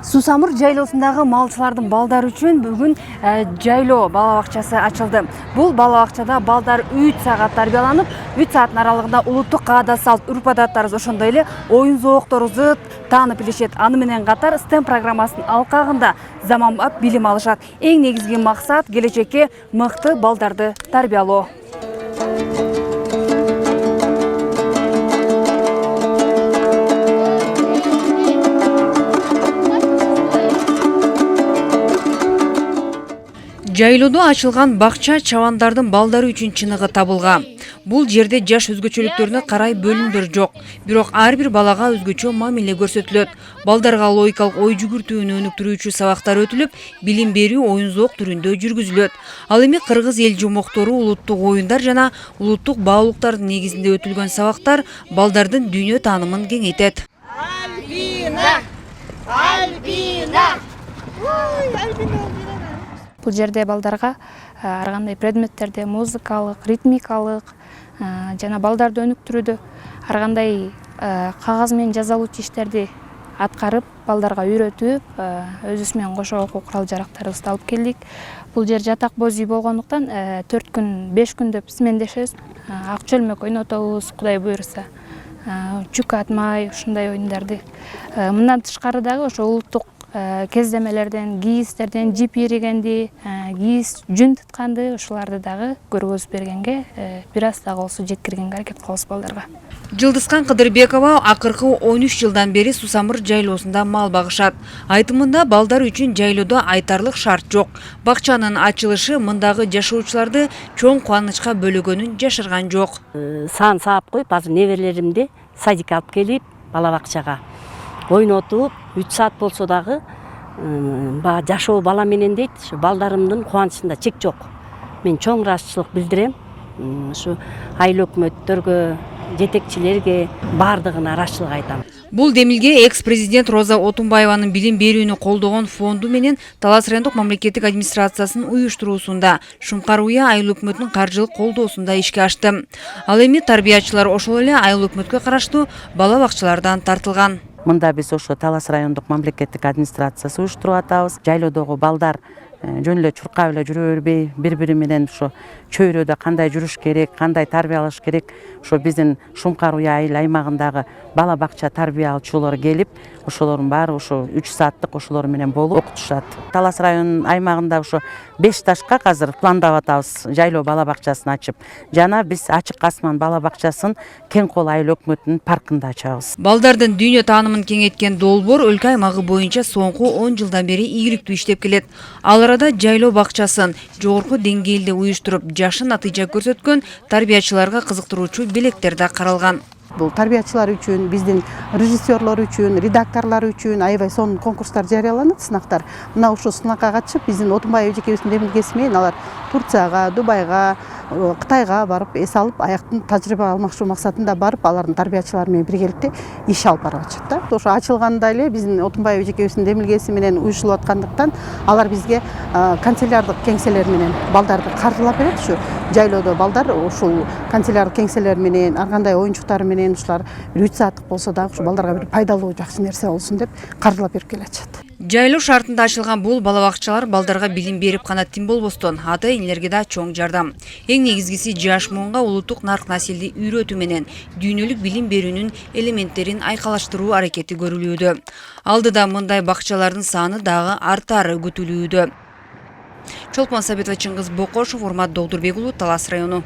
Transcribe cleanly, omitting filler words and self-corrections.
Сусамыр жайлоосундагы малчылардын балдары үчүн бүгүн жайлоо бала бакчасы ачылды. Бул бала бакчада балдар 3 саат тарбияланып, 3 сааттын аралыгында улуттук каада салт, урп-адаттарыбыз ошондой эле оюн зоокторубузду таанып билишет. Аны менен катар STEM программасынын алкагында заманбап билим алышат. Эң негизги максат келечекке мыкты балдарды тарбиялоо. Жайлоодо ачылган бакча чабандардын балдары үчүн чыныгы табылган. Бул жерде жаш өзгөчөлүктөрүнө карай бөлүмдөр жок. Бирок ар бир балага өзгөчө мамиле көрсөтүлөт. Балдарга логикалык ой жүгүртүүнү өнүктүрүүчү сабактар өтүлүп, билим берүү оюн зоок түрүндө жүргүзүлөт. Ал эми кыргыз эл жумоктору, улуттук оюндар жана улуттук баалуулуктардын негизинде өтүлгөн сабактар балдардын дүйнө таанымын кеңейтет. Бул жерде балдарга ар кандай предметтерде музыкалык, ритмикалык жана балдарды өнүктүрүүдө ар кандай кагаз менен жазалуучу иштерди аткарып, балдарга үйрөтүп, өзүбүз менен кошо окуу курал-жарактарыбызды алып келдик. Бул жер жатак боз үй болгондуктан 4 күн, 5 күндөп смендешебиз. Ак чөлмөк ойнотобуз, Кудай буйруса. Жүк атмай, ушундай оюндарды. Мындан тышкары дагы ошо улуттук кездемелерден, кийистерден жип иригенди, кийис жүн тутканды, ушуларды дагы көргөзүп бергенге, бир аз дагы болсо жеткиргенге аракет кылабыз балдарга. Жылдыскан Кыдырбекова акыркы 13 жылдан бери Сусамыр жайлоосунда мал багышат. Айтымында балдар үчүн жайлоодо айтарлык шарт жок. Бакчанын ачылышы мындагы жашоочуларды чоң кубанычка бөлөгөнүн жашырган жок. Сан саап коюп, азыр неберелеримди садикке алып келип, бала бакчага ойнотуп, 3 саат болсо дагы жашоо бала менен дейт, балдарымдын кубанычында чек жок. Мен чоң ыраазычылык билдирем. Ушу айыл өкмөттөргө, жетекчилерге бардыгына ыраазычылык айтам. Бул демилге экс-президент Роза Отунбаеванын билим берүүнү колдогон фонду менен Талас райондук мамлекеттик администрациясынын уюштуруусунда, Шумкар УЯ айыл өкмөтүнүн каржылык колдоосунда ишке ашты. Ал эми тарбиячылар ошол эле айыл өкмөткө караштуу бала бакчалардан тартылган. Мында биз ошо Талас райондук мамлекеттик администрациясы уюштуруп атабыз. Жайлоодогу балдар жөн эле чуркап эле жүрө бербей, бири-бири менен ошо чөйрөдө кандай жүрүш керек, кандай тарбиялаш керек, ошо биздин Шумкар УЯ айыл аймагындагы бала бакча тарбиялоочулары келип, ошолордун баары ошо 3 сааттык ошолор менен болуп окутушат. Талас районунун аймагында ошо 5 ташка азыр пландап атабыз жайлоо бала бакчасын ачып. Жана биз Ачык Асман бала бакчасын Кең кол айыл өкмөтүнүн паркында ачабыз. Балдардын дүйнө таанымын кеңейткен долбоор өлкө аймагы боюнча соңку 10 жылдан бери ийгиликтүү иштеп келет. Ал арада жайлоо бакчасын жогорку деңгээлде уюштуруп, жакшы натыйжа көрсөткөн тарбиячыларга кызыктыруучу белектер да каралган. Бул тарбиячылар үчүн, биздин режиссерлор үчүн, редакторлор үчүн аябай сонун конкурстар жарыяланат, сынактар. Мына ушул сынакка катышып, биздин Отунбаев эжекебиздин демилгеси менен алар Турцияга, Дубайга, Кытайга барып, эс алып, аяктын тажрыйба алмакчы максатында барып, алардын тарбиячылары менен биргеликте иш алып барып атышат да. Ошо ачылганда эле биздин Отунбаев эжекебиздин демилгеси менен уюшулуп аткандыктан алар бизге канцелярлык кеңселер менен балдарды каржылап берет. Ушу жайлоодо балдар ушул канцелярлык кеңселер менен, ар кандай оюнчуктар менен ушулар 3 сааттык болсо дагы ушу балдарга бир пайдалуу жакшы нерсе болсун деп каржылап берип келатышат. Жайлоо шартында ачылган бул бала бакчалар балдарга билим берип гана тим болбостон, ата-энелерге да чоң жардам. Эң негизгиси жаш муунга улуттук нарк населди үйрөтүү менен дүйнөлүк билим берүүнүн элементтерин айкалаштыруу аракети көрүлүүдө. Алдыда мындай бакчалардын саны дагы артары күтүлүүдө. Чолпон Сабитова, Чыңгыз Бокошов, Урмат Долдурбек уулу, Талас району.